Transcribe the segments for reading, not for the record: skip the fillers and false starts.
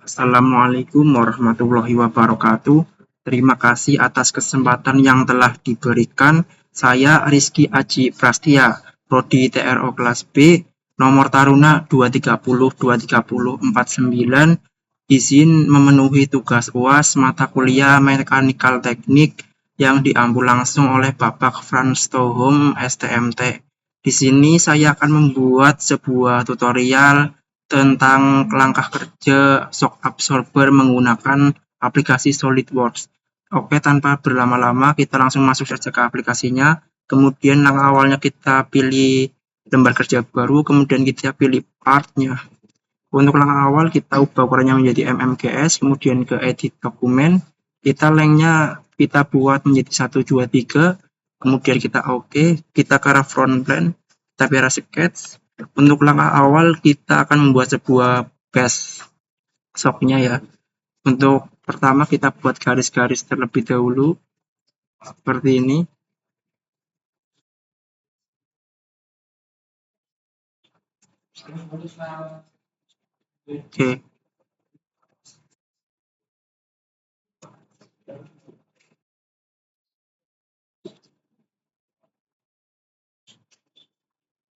Assalamualaikum warahmatullahi wabarakatuh. Terima kasih atas kesempatan yang telah diberikan. Saya Rizky Aji Prastia, Prodi TRO kelas B, nomor taruna 230 23049, izin memenuhi tugas UAS mata kuliah Mekanikal Teknik yang diampu langsung oleh Bapak Frans Tohum STMT. Di sini saya akan membuat sebuah tutorial tentang langkah kerja shock absorber menggunakan aplikasi SolidWorks. Oke, tanpa berlama-lama kita langsung masuk saja ke aplikasinya. Kemudian langkah awalnya kita pilih lembar kerja baru, kemudian kita pilih partnya. Untuk langkah awal kita ubah ukurannya menjadi mmgs, kemudian ke edit dokumen, kita lengthnya kita buat menjadi 123, kemudian kita oke, kita ke arah front plan, kita pilih sketch. Untuk langkah awal kita akan membuat sebuah base shocknya ya. Untuk pertama kita buat garis-garis terlebih dahulu seperti ini. Oke.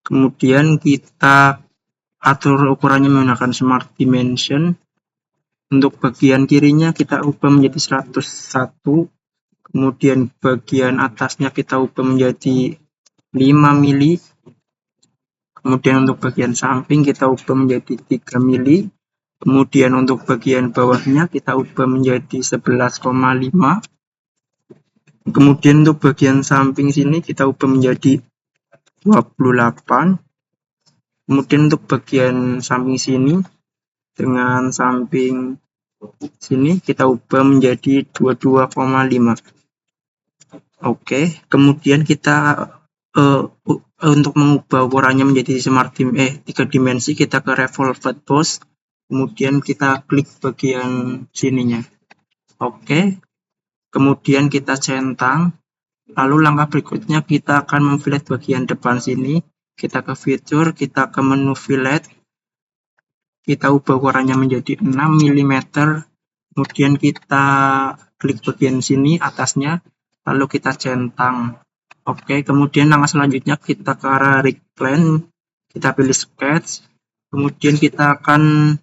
Kemudian kita atur ukurannya menggunakan Smart Dimension. Untuk bagian kirinya kita ubah menjadi 101, kemudian bagian atasnya kita ubah menjadi 5 mili, kemudian untuk bagian samping kita ubah menjadi 3 mili, kemudian untuk bagian bawahnya kita ubah menjadi 11,5, kemudian untuk bagian samping sini kita ubah menjadi 28, kemudian untuk bagian samping sini dengan samping sini kita ubah menjadi 22,5. Oke, kemudian kita untuk mengubah ukurannya menjadi smart 3 dimensi, kita ke revolve boss, kemudian kita klik bagian sininya. Oke, kemudian kita centang. Lalu langkah berikutnya kita akan memfillet bagian depan sini. Kita ke fitur, kita ke menu fillet, kita ubah ukurannya menjadi 6 mm, kemudian kita klik bagian sini atasnya, lalu kita centang. Oke, kemudian langkah selanjutnya kita ke arah rig plane, kita pilih sketch, kemudian kita akan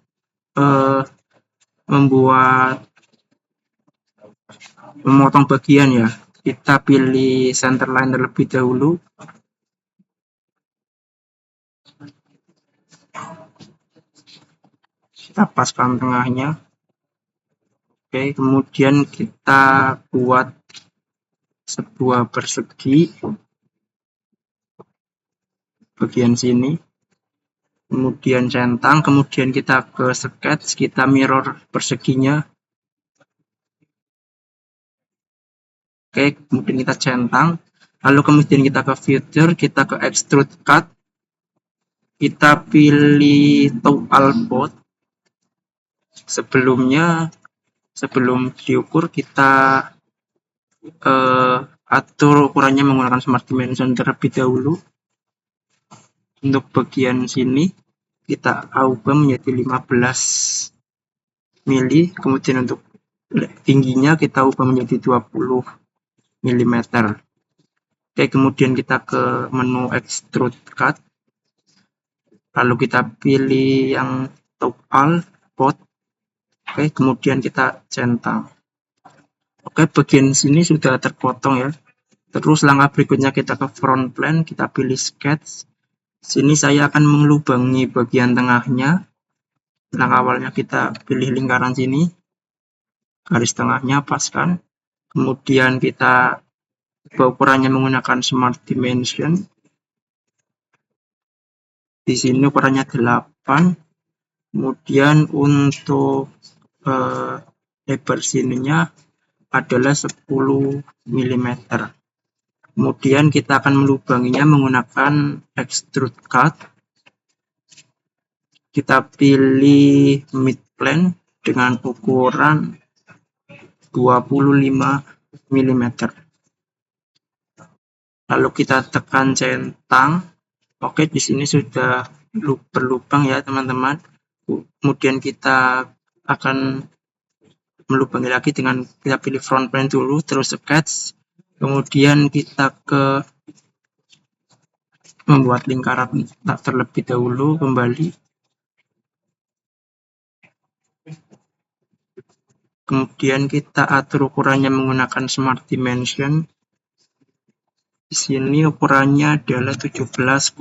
memotong bagian ya. Kita pilih center line terlebih dahulu. Kita paskan tengahnya. Oke, kemudian kita buat sebuah persegi bagian sini, kemudian centang, kemudian kita ke sketch, kita mirror perseginya. Oke, kemudian kita centang, lalu kemudian kita ke feature, kita ke extrude cut, kita pilih total both. Sebelum diukur kita atur ukurannya menggunakan smart dimension terlebih dahulu. Untuk bagian sini kita ubah menjadi 15 mili, kemudian untuk tingginya kita ubah menjadi 20 mm. Oke, kemudian kita ke menu extrude cut, lalu kita pilih yang total both. Oke, kemudian kita centang. Oke, bagian sini sudah terpotong ya. Terus langkah berikutnya kita ke front plan, kita pilih sketch. Sini saya akan mengelubangi bagian tengahnya. Langkah awalnya kita pilih lingkaran sini, garis tengahnya paskan. Kemudian kita ubah ukurannya menggunakan smart dimension. Di sini ukurannya 8. Kemudian untuk lebar sininya adalah 10 mm. Kemudian kita akan melubanginya menggunakan extrude cut. Kita pilih mid plane dengan ukuran 25 mm. Lalu kita tekan centang. Oke, di sini sudah berlubang ya teman-teman. Kemudian kita akan melubangi lagi dengan kita pilih front plane dulu, terus sketch, kemudian kita ke membuat lingkaran terlebih dahulu, kembali, kemudian kita atur ukurannya menggunakan Smart Dimension. Di sini ukurannya adalah 17,5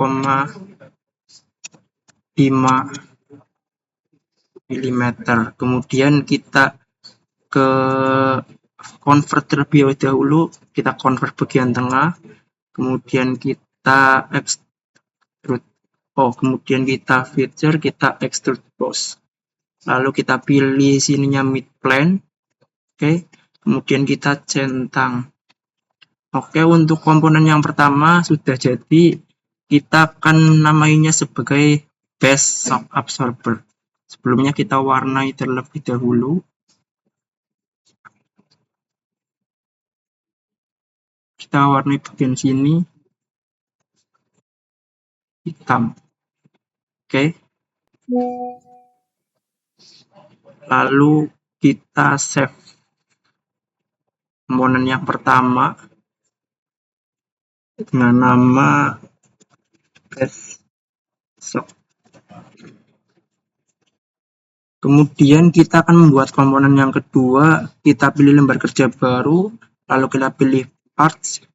mm. Kemudian kita ke convert terlebih dahulu, kita convert bagian tengah, kemudian kita extrude, kemudian kita feature, kita extrude boss, lalu kita pilih sininya mid plane. Oke, kemudian kita centang. Oke, untuk komponen yang pertama sudah jadi, kita akan namainya sebagai base shock absorber. Sebelumnya kita warnai terlebih dahulu. Kita warnai bagian sini hitam. Oke. Lalu kita save komponen yang pertama dengan nama base shock. Kemudian kita akan membuat komponen yang kedua, kita pilih lembar kerja baru, lalu kita pilih parts,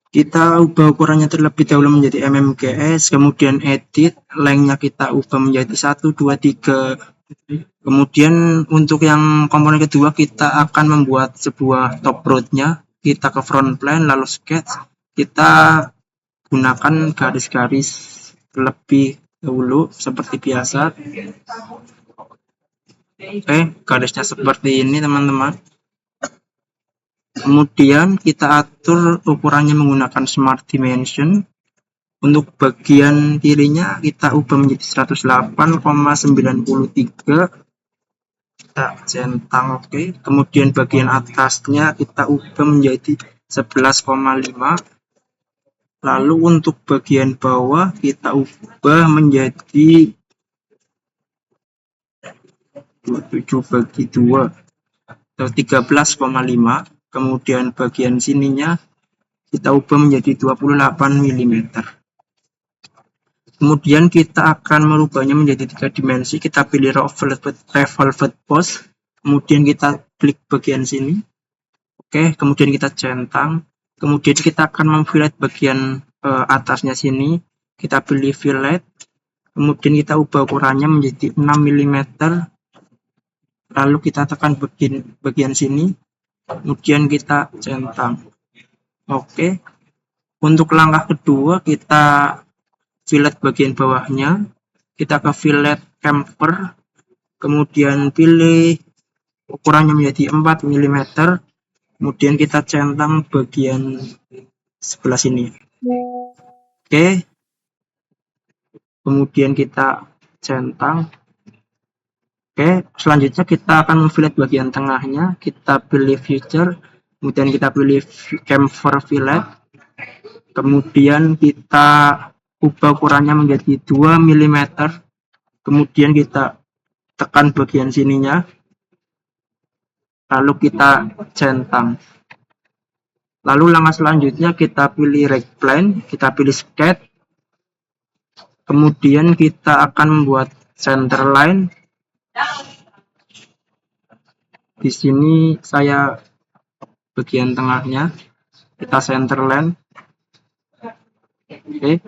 kita ubah ukurannya terlebih dahulu menjadi mmgs, kemudian edit, lengthnya kita ubah menjadi 1, 2, 3. Kemudian untuk yang komponen kedua kita akan membuat sebuah top road-nya, kita ke front plane, lalu sketch, kita gunakan garis-garis lebih dahulu seperti biasa. Oke, garisnya seperti ini teman-teman. Kemudian kita atur ukurannya menggunakan Smart Dimension. Untuk bagian kirinya kita ubah menjadi 108,93. Kita centang, oke. Kemudian bagian atasnya kita ubah menjadi 11,5. Lalu untuk bagian bawah kita ubah menjadi 27/2 atau 13,5. Kemudian bagian sininya kita ubah menjadi 28 mm. Kemudian kita akan merubahnya menjadi 3 dimensi. Kita pilih revolved boss. Kemudian kita klik bagian sini. Oke, kemudian kita centang. Kemudian kita akan memfillet bagian atasnya sini. Kita pilih fillet. Kemudian kita ubah ukurannya menjadi 6 mm. Lalu kita tekan bagian sini. Kemudian kita centang. Oke. Untuk langkah kedua kita fillet bagian bawahnya, kita ke fillet chamfer, kemudian pilih ukurannya menjadi 4 mm, kemudian kita centang bagian sebelah sini. Oke, kemudian kita centang. Oke, selanjutnya kita akan memfillet bagian tengahnya, kita pilih feature, kemudian kita pilih chamfer fillet, kemudian kita ubah ukurannya menjadi 2 mm, kemudian kita tekan bagian sininya, lalu kita centang. Lalu langkah selanjutnya kita pilih right plane, kita pilih sketch, kemudian kita akan membuat center line. Di sini saya bagian tengahnya, kita center line. Oke.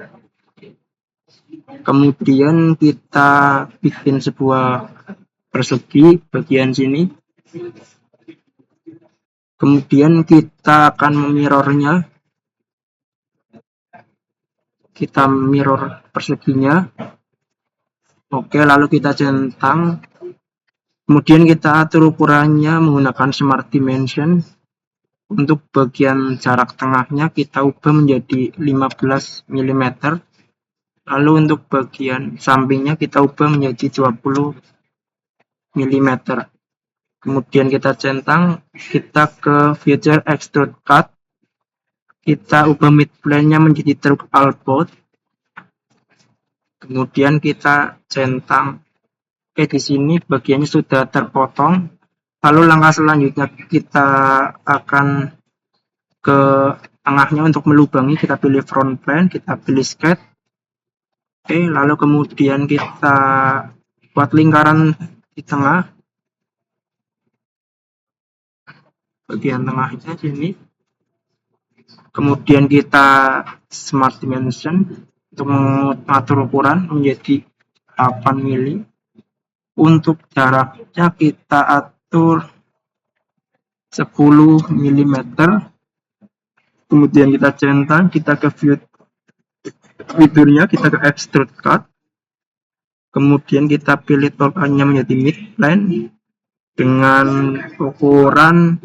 Kemudian kita bikin sebuah persegi bagian sini. Kemudian kita akan memirrornya. Kita mirror perseginya. Oke, lalu kita centang. Kemudian kita atur ukurannya menggunakan Smart Dimension. Untuk bagian jarak tengahnya kita ubah menjadi 15 mm. Lalu untuk bagian sampingnya kita ubah menjadi 20 mm. Kemudian kita centang, kita ke feature extrude cut, kita ubah mid plane-nya menjadi true output, kemudian kita centang Oke, di sini bagiannya sudah terpotong. Lalu langkah selanjutnya kita akan ke tengahnya untuk melubangi. Kita pilih front plane, kita pilih sketch. Oke, lalu kemudian kita buat lingkaran di tengah, bagian tengahnya sini. Kemudian kita smart dimension untuk mengatur ukuran menjadi 8 mili. Untuk jaraknya kita atur 10 mm. Kemudian kita centang, kita ke view fiturnya, kita ke extrude cut. Kemudian kita pilih tolaknya menjadi mid plane dengan ukuran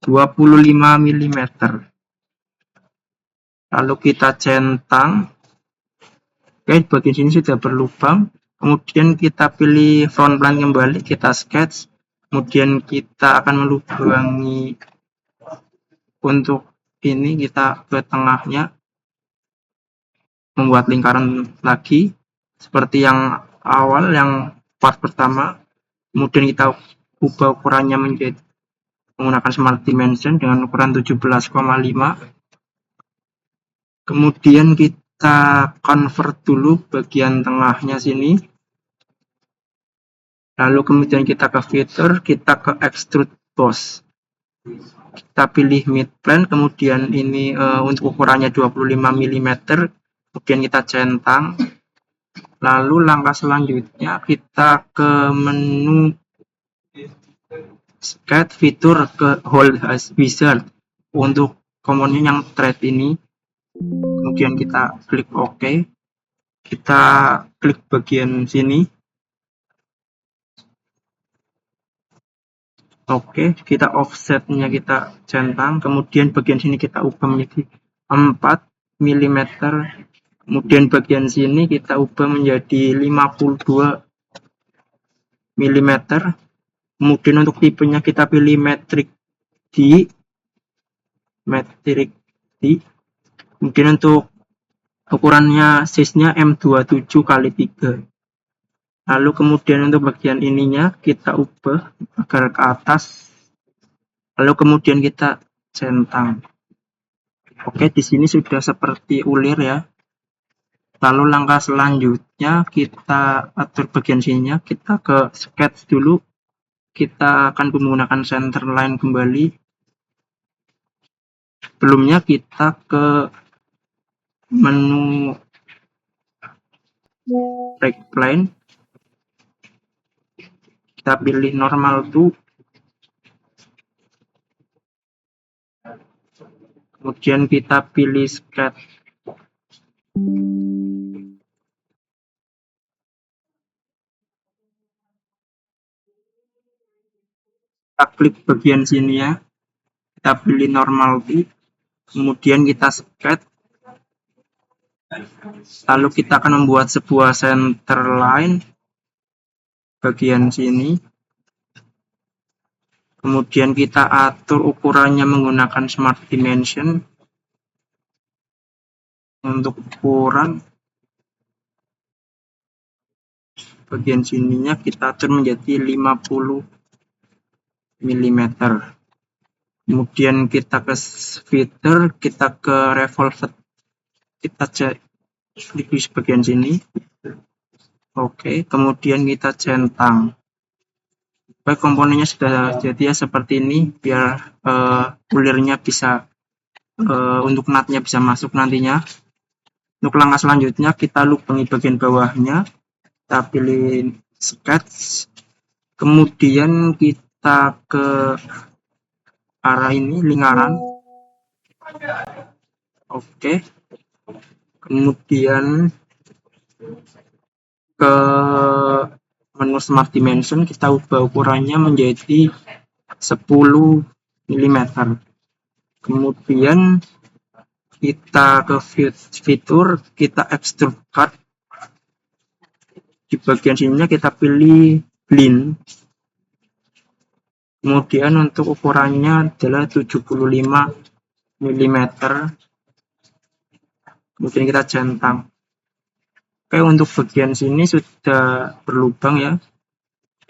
25 mm. Lalu kita centang. Oke, bagian sini sudah berlubang. Kemudian kita pilih front plane kembali, kita sketch. Kemudian kita akan melubangi untuk ini, kita ke tengahnya, membuat lingkaran lagi seperti yang awal, yang part pertama. Kemudian kita ubah ukurannya menjadi menggunakan smart dimension dengan ukuran 17,5. Kemudian kita convert dulu bagian tengahnya sini. Lalu kemudian kita ke fitur, kita ke extrude boss. Kita pilih mid plane, kemudian ini untuk ukurannya 25 mm. Kemudian kita centang. Lalu langkah selanjutnya kita ke menu sketch, fitur, ke hold as wizard untuk komponen yang thread ini. Kemudian kita klik OK. Kita klik bagian sini. Oke, kita offsetnya kita centang. Kemudian bagian sini kita ubah menjadi 4 mm. Kemudian bagian sini kita ubah menjadi 52 mm. Kemudian untuk tipenya kita pilih metric D. Kemudian untuk ukurannya size-nya M27x3. Lalu kemudian untuk bagian ininya kita ubah agar ke atas. Lalu kemudian kita centang. Oke, di sini sudah seperti ulir ya. Lalu langkah selanjutnya kita atur bagian sininya, kita ke sketch dulu. Kita akan menggunakan center line kembali. Sebelumnya kita ke menu break plane. Kita pilih normal to. Kemudian kita pilih sketch. Kita klik bagian sini ya. Kita pilih normal to. Kemudian kita sketch. Lalu kita akan membuat sebuah center line bagian sini. Kemudian kita atur ukurannya menggunakan smart dimension. Untuk ukuran bagian sininya kita atur menjadi 50 mm. Kemudian kita ke fitur, kita ke revolve, kita klik di bagian sini. Oke, kemudian kita centang. Baik, komponennya sudah jadi ya seperti ini, biar ulirnya bisa untuk nutnya bisa masuk nantinya. Untuk langkah selanjutnya kita lubangi bagian bawahnya, kita pilih sketch, kemudian kita ke arah ini lingkaran. Oke, kemudian ke menu smart dimension, kita ubah ukurannya menjadi 10 mm. Kemudian kita ke fitur, kita extrude cut. Di bagian sininya kita pilih blend. Kemudian untuk ukurannya adalah 75 mm. Kemudian kita centang. Oke, untuk bagian sini sudah berlubang ya.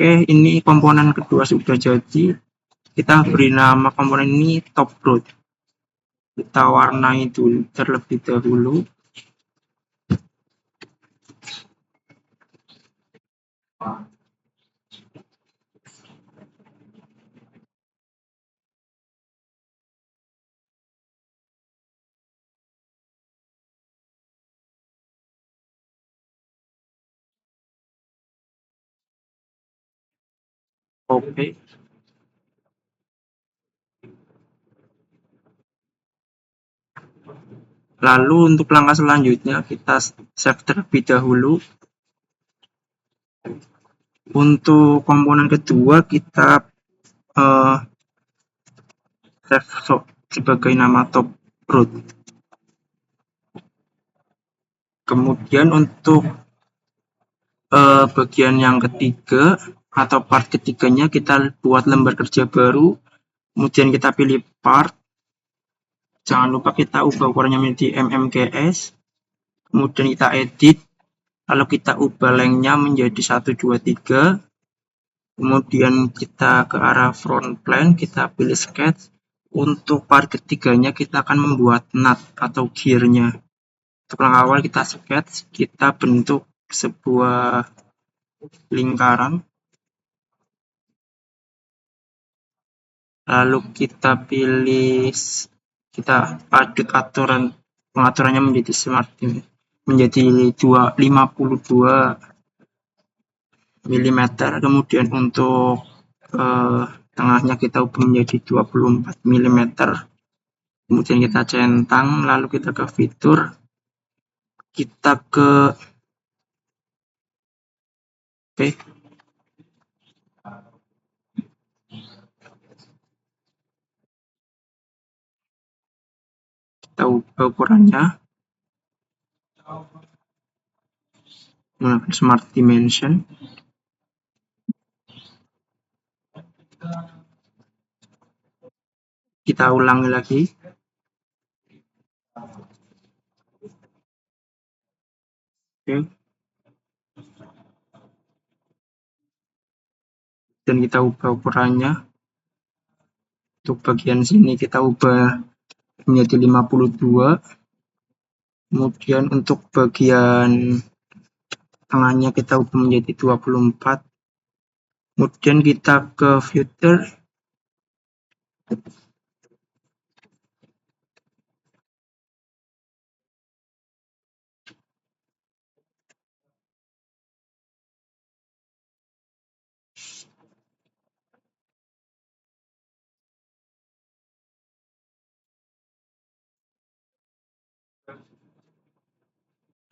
Oke, ini komponen kedua sudah jadi. Kita beri nama komponen ini top road. Kita warnai dulu terlebih dahulu. Oke. Lalu untuk langkah selanjutnya kita save terlebih dahulu. Untuk komponen kedua kita save sebagai nama top road. Kemudian untuk bagian yang ketiga atau part ketiganya kita buat lembar kerja baru. Kemudian kita pilih part. Jangan lupa kita ubah ukurannya menjadi mmks. Kemudian kita edit. Lalu kita ubah lengthnya menjadi 123. Kemudian kita ke arah front plane, kita pilih sketch. Untuk part ketiganya kita akan membuat nut atau gearnya. Untuk langkah awal kita sketch, kita bentuk sebuah lingkaran. Lalu kita pilih, kita adjust pengaturannya menjadi smart, menjadi 52 mm. Kemudian untuk tengahnya kita ubah menjadi 24 mm. Kemudian kita centang, lalu kita ke fitur, kita ke oke. Kita ubah ukurannya menggunakan smart dimension. Kita ulangi lagi. Oke. Dan kita ubah ukurannya. Untuk bagian sini kita ubah menjadi 52. Kemudian untuk bagian tengahnya kita ubah menjadi 24. Kemudian kita ke filter.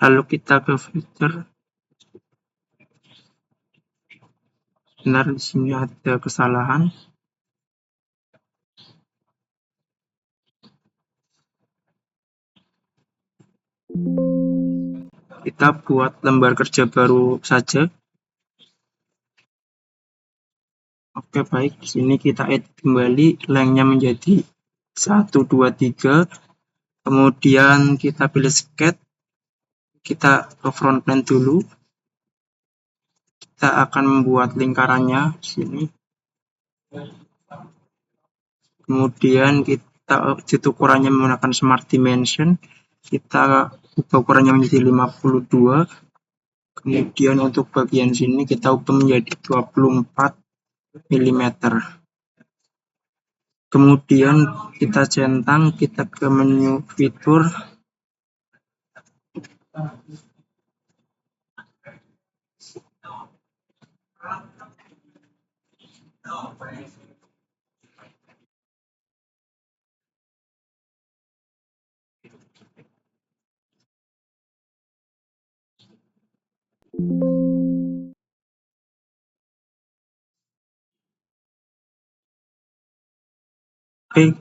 Lalu kita ke filter. Benar, di sini ada kesalahan. Kita buat lembar kerja baru saja. Oke, baik. Di sini kita edit kembali, lengthnya menjadi 123. Kemudian kita pilih sketch. Kita ke front plane dulu. Kita akan membuat lingkarannya di sini. Kemudian kita adjust ukurannya menggunakan smart dimension. Kita ubah ukurannya menjadi 52. Kemudian untuk bagian sini kita ubah menjadi 24 mm. Kemudian kita centang, kita ke menu fitur. Oke.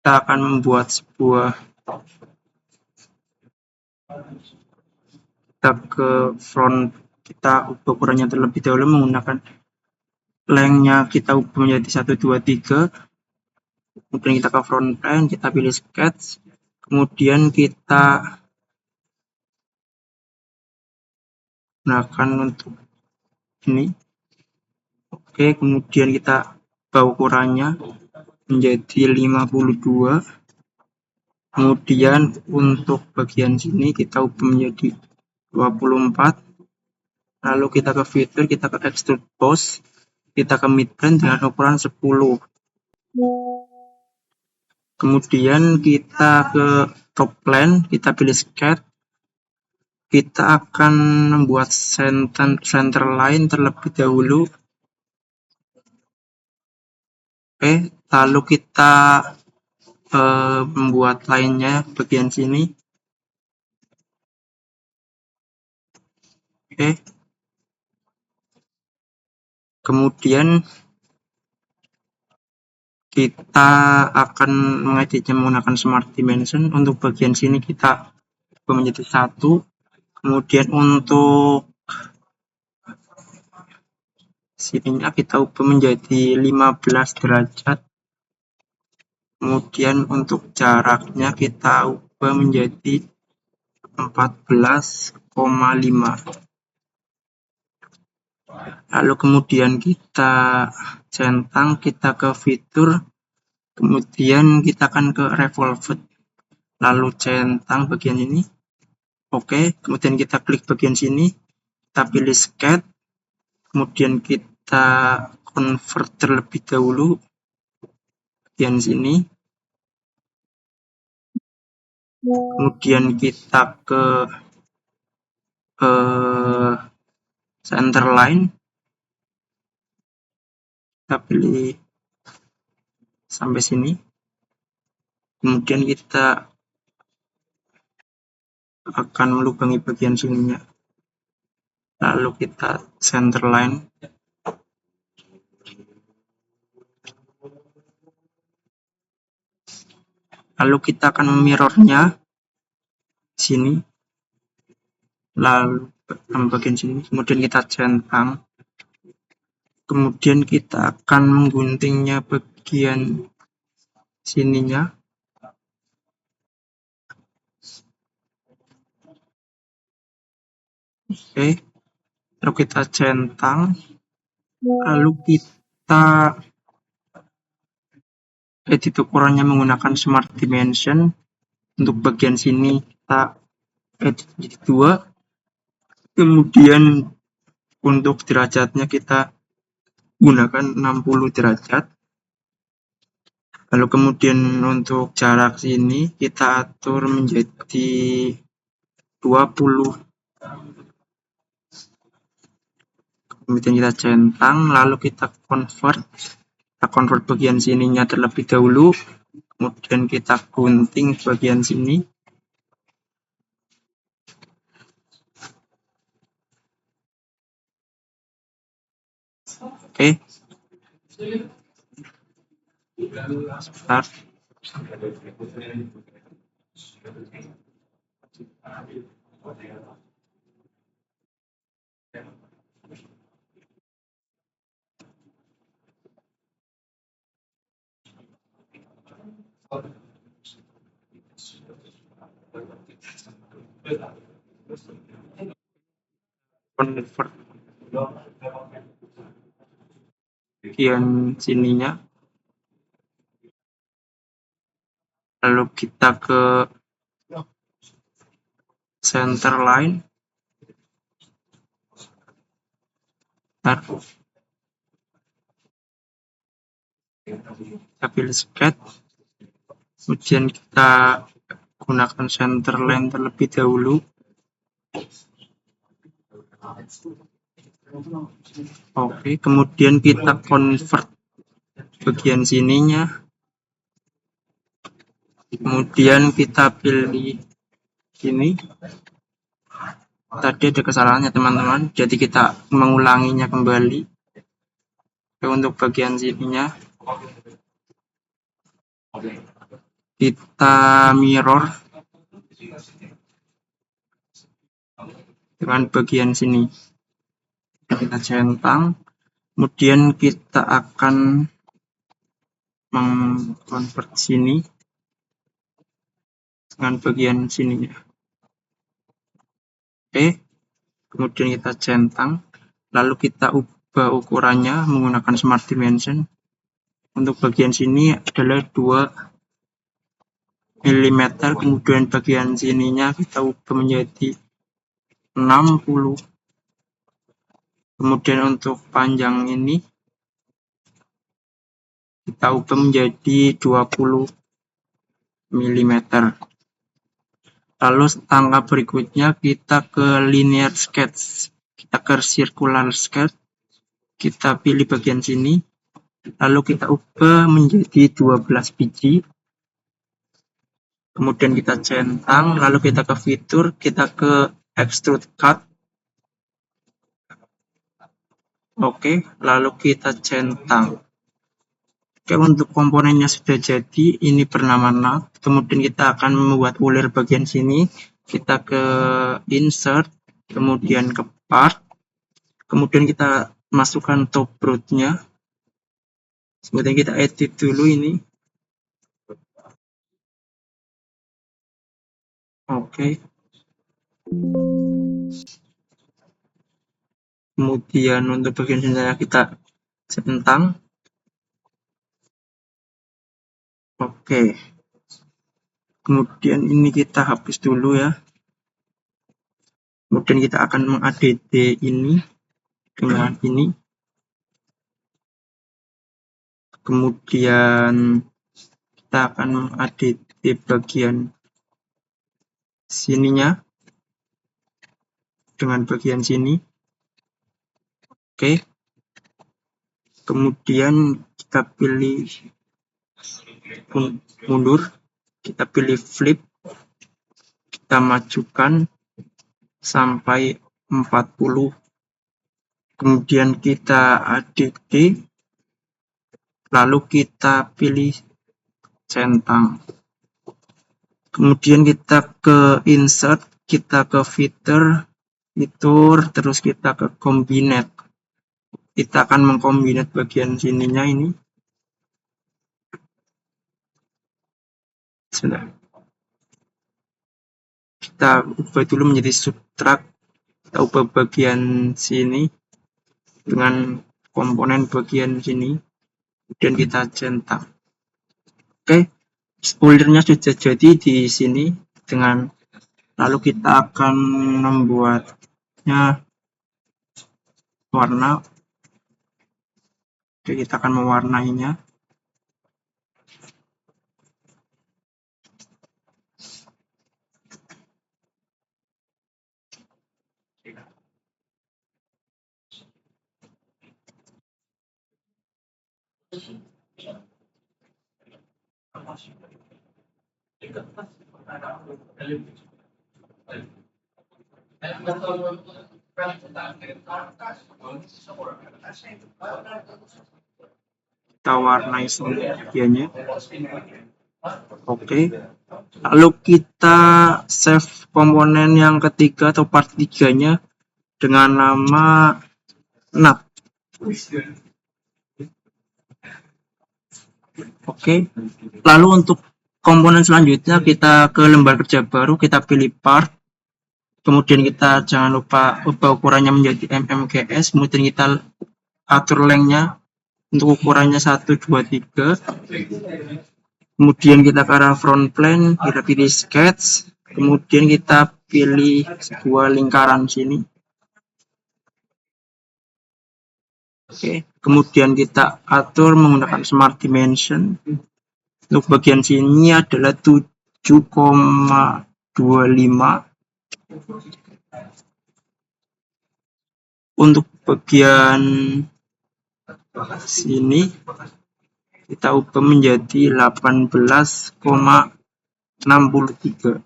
Kita akan membuat sebuah, kita ke front, kita ubah ukurannya terlebih dahulu menggunakan lengthnya kita ubah menjadi 1, 2, 3. Kemudian kita ke front plane, kita pilih sketch, kemudian kita gunakan untuk ini. Oke, kemudian kita ubah ukurannya menjadi 52. Kemudian untuk bagian sini kita ubah menjadi 24. Lalu kita ke fitur, kita ke extrude boss, kita ke midplane dengan ukuran 10. Kemudian kita ke top plane, kita pilih sketch. Kita akan membuat center line terlebih dahulu. Oke, lalu kita membuat line-nya bagian sini. Oke. Kemudian kita akan mengeditnya menggunakan Smart Dimension. Untuk bagian sini kita ubah menjadi 1. Kemudian untuk sininya kita ubah menjadi 15 derajat. Kemudian untuk jaraknya kita ubah menjadi 14,5. Lalu kemudian kita centang, kita ke fitur, kemudian kita akan ke revolved, lalu centang bagian ini. Oke, kemudian kita klik bagian sini, kita pilih sketch, kemudian kita convert terlebih dahulu bagian sini. Kemudian kita ke center line, kita pilih sampai sini. Kemudian kita akan melubangi bagian sininya. Lalu kita center line. Lalu kita akan memirrornya sini. Lalu bagian sini. Kemudian kita centang. Kemudian kita akan mengguntingnya bagian sininya. Oke. Lalu kita centang. Lalu kita edit ukurannya menggunakan Smart Dimension. Untuk bagian sini kita edit jadi 2. Kemudian untuk derajatnya kita gunakan 60 derajat. Lalu kemudian untuk jarak sini kita atur menjadi 20. Kemudian kita centang, lalu kita convert bagian sininya terlebih dahulu. Kemudian kita gunting bagian sini. Oke. Sebentar. Convert bagian sininya. Lalu kita ke center line. Kita pilih sketch. Kemudian kita gunakan center line terlebih dahulu. Oke, kemudian kita convert bagian sininya. Kemudian kita pilih ini. Tadi ada kesalahannya teman-teman, jadi kita mengulanginya kembali. Oke, untuk bagian sininya kita mirror dengan bagian sini. Kita centang, Kemudian kita akan mengkonvert sini dengan bagian sininya. Oke, kemudian kita centang, lalu kita ubah ukurannya menggunakan Smart Dimension. Untuk bagian sini adalah 2 mm, kemudian bagian sininya kita ubah menjadi 60. Kemudian untuk panjang ini kita ubah menjadi 20 mm. Lalu langkah berikutnya kita ke linear sketch, kita ke circular sketch, kita pilih bagian sini, lalu kita ubah menjadi 12 biji, kemudian kita centang, lalu kita ke fitur, kita ke extrude cut. Oke, lalu kita centang. Oke, untuk komponennya sudah jadi, ini bernama nut. Kemudian kita akan membuat ulir bagian sini, kita ke insert, kemudian ke part, kemudian kita masukkan top broadnya, kemudian kita edit dulu ini. Oke, kemudian untuk bagian sini kita centang. Oke, kemudian ini kita hapus dulu ya. Kemudian kita akan meng-add ini dengan ini. Kemudian kita akan meng-add bagian sininya dengan bagian sini. Oke, kemudian kita pilih mundur, kita pilih flip, kita majukan sampai 40, kemudian kita add, lalu kita pilih centang, kemudian kita ke insert, kita ke fitur, terus kita ke combinate. Kita akan mengkombinat bagian sininya ini. Sudah. Kita ubah dulu menjadi subtract. Kita ubah bagian sini dengan komponen bagian sini. Kemudian kita centang. Oke, ulirnya sudah jadi di sini dengan lalu kita akan membuatnya warna. Oke, kita akan mewarnainya. Kita warnai sebagiannya. Oke, lalu kita save komponen yang ketiga atau part 3-nya dengan nama nut. Oke, lalu untuk komponen selanjutnya kita ke lembar kerja baru, kita pilih part, kemudian kita jangan lupa ubah ukurannya menjadi mmgs, kemudian kita atur lengthnya untuk ukurannya 1, 2, 3, kemudian kita ke arah front plane, kita pilih sketch, kemudian kita pilih sebuah lingkaran sini. Oke, kemudian kita atur menggunakan Smart Dimension. Untuk bagian sini adalah 7,25. Untuk bagian sini kita ubah menjadi 18,63.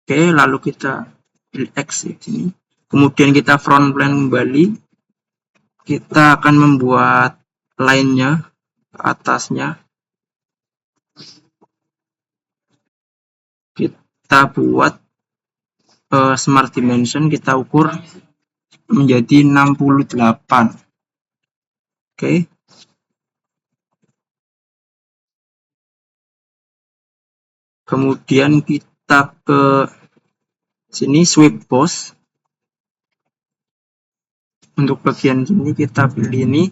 Oke, lalu kita pilih X ini. Kemudian kita front plane kembali. Kita akan membuat line-nya ke atasnya. Kita buat Smart Dimension, kita ukur menjadi 68. Oke. Kemudian kita ke sini sweep post. Untuk bagian sini kita pilih ini,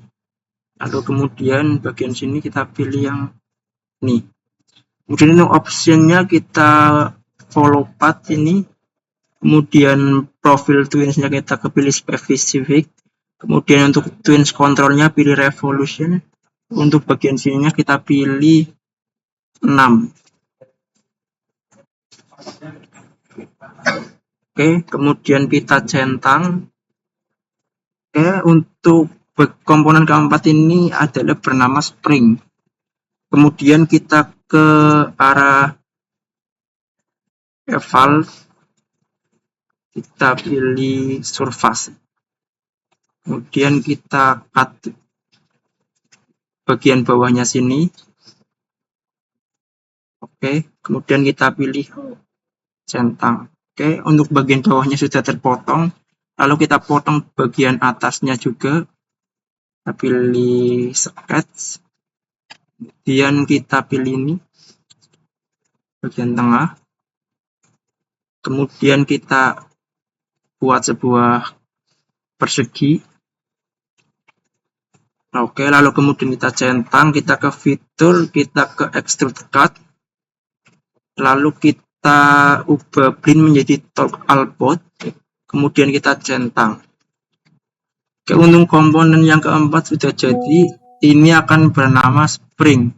lalu kemudian bagian sini kita pilih yang ini. Kemudian untuk optionnya kita follow path ini, kemudian profil twinsnya kita kepilih specific, kemudian untuk twins controlnya pilih revolution, untuk bagian sininya kita pilih 6. Oke, kemudian kita centang. Oke, untuk komponen keempat ini adalah bernama spring. Kemudian kita ke arah eval, kita pilih surface. Kemudian kita cut bagian bawahnya sini. Oke, kemudian kita pilih centang. Oke, untuk bagian bawahnya sudah terpotong. Lalu kita potong bagian atasnya juga. Kita pilih sketch. Kemudian kita pilih ini bagian tengah. Kemudian kita buat sebuah persegi. Oke, lalu kemudian kita centang, kita ke fitur, kita ke extrude cut. Lalu kita ubah blend menjadi torque output. Kemudian kita centang. Oke, untuk komponen yang keempat sudah jadi. Ini akan bernama spring.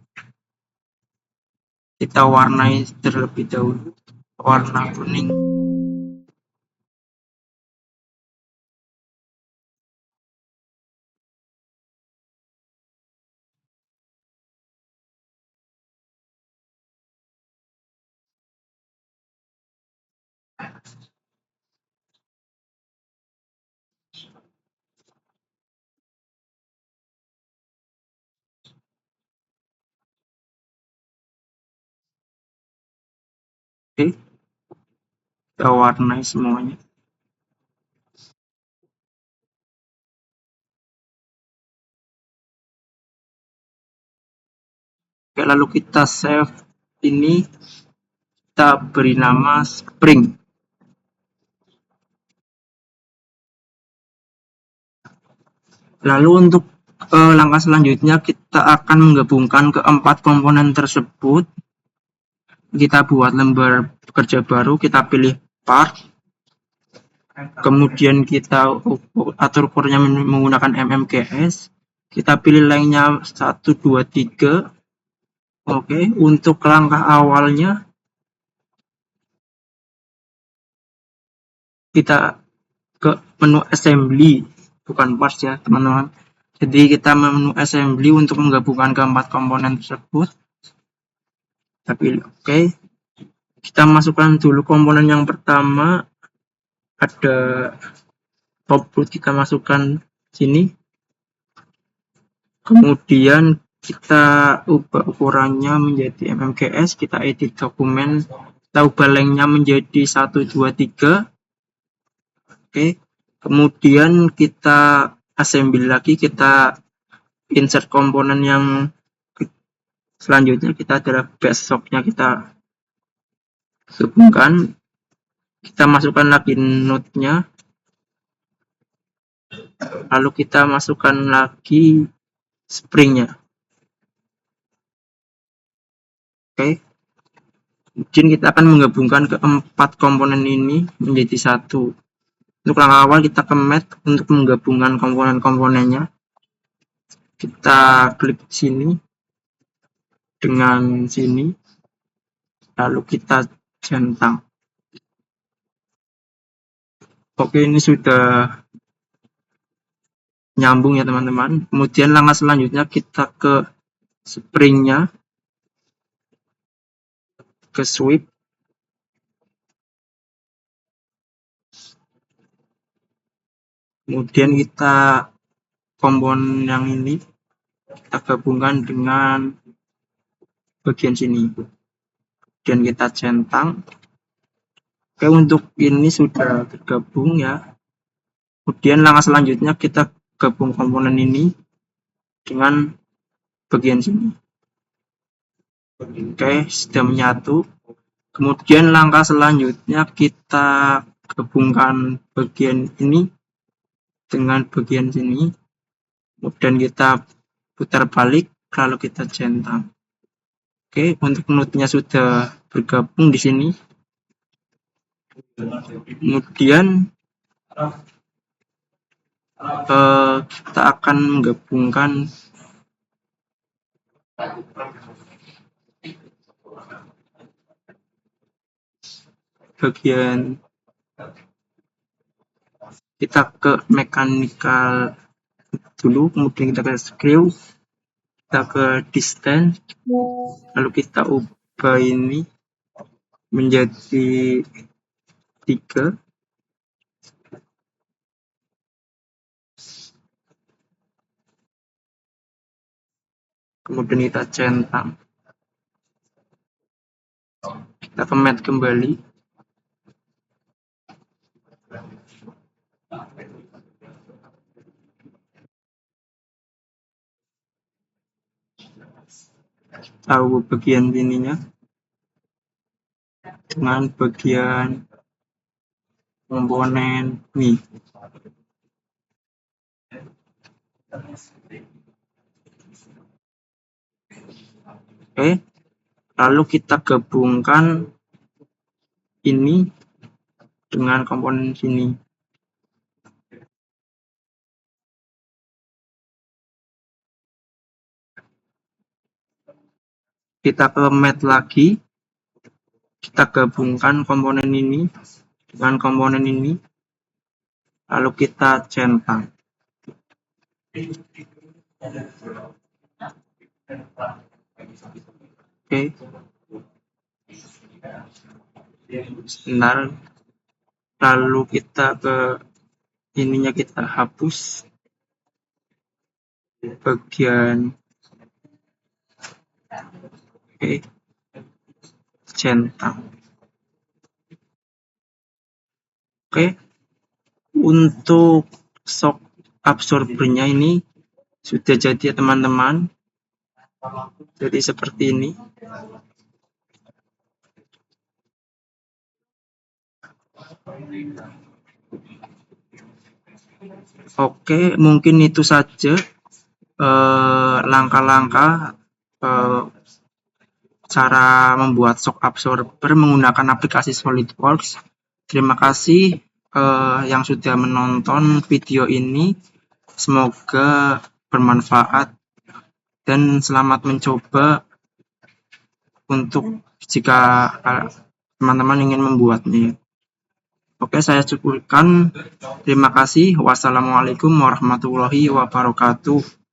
Kita warnai terlebih dahulu warna kuning. Oke, kita warnai semuanya. Oke, lalu kita save ini, kita beri nama spring. Lalu untuk langkah selanjutnya kita akan menggabungkan keempat komponen tersebut. Kita buat lembar kerja baru, kita pilih part, kemudian kita atur core-nya menggunakan mmks, kita pilih line-nya 1, 2, 3. Oke, untuk langkah awalnya kita ke menu assembly, bukan parts ya teman-teman. Jadi kita menu assembly untuk menggabungkan keempat komponen tersebut. Kita pilih oke. Kita masukkan dulu komponen yang pertama, ada top root, kita masukkan sini. Kemudian kita ubah ukurannya menjadi mmks, kita edit dokumen, kita ubah lengthnya menjadi 1, 2, 3. Oke, kemudian kita assembly lagi, kita insert komponen yang selanjutnya, kita adalah base shocknya, kita hubungkan, kita masukkan lagi node-nya, lalu kita masukkan lagi spring-nya. Oke, kemudian kita akan menggabungkan keempat komponen ini menjadi satu. Untuk langkah awal kita ke mat untuk menggabungkan komponen-komponennya. Kita klik sini dengan sini, lalu kita centang. Oke, ini sudah nyambung ya teman-teman. Kemudian langkah selanjutnya kita ke spring-nya, ke sweep, kemudian kita komponen yang ini kita gabungkan dengan bagian sini, dan kita centang. Oke, untuk ini sudah tergabung ya. Kemudian langkah selanjutnya kita gabung komponen ini dengan bagian sini. Oke, sudah menyatu. Kemudian langkah selanjutnya kita gabungkan bagian ini dengan bagian sini. Kemudian kita putar balik, lalu kita centang. Oke, untuk node-nya sudah bergabung di sini. Kemudian kita akan menggabungkan bagian kita ke mechanical dulu, kemudian kita ke screw, kita ke distance, lalu kita ubah ini menjadi 3. Kemudian kita centang. Kita ke mat kembali. Tahu bagian ininya dengan bagian komponen ini. Oke, lalu kita gabungkan ini dengan komponen sini. Kita ke mat lagi, kita gabungkan komponen ini dengan komponen ini, lalu kita centang. Oke, sebentar, lalu kita ke ininya, kita hapus bagian. Oke, centang. Oke, untuk shock absorbernya ini sudah jadi ya teman-teman. Jadi seperti ini. Oke, mungkin itu saja langkah-langkah cara membuat shock absorber menggunakan aplikasi SolidWorks. Terima kasih yang sudah menonton video ini. Semoga bermanfaat dan selamat mencoba untuk jika teman-teman ingin membuatnya. Oke, saya cukupkan. Terima kasih. Wassalamualaikum warahmatullahi wabarakatuh.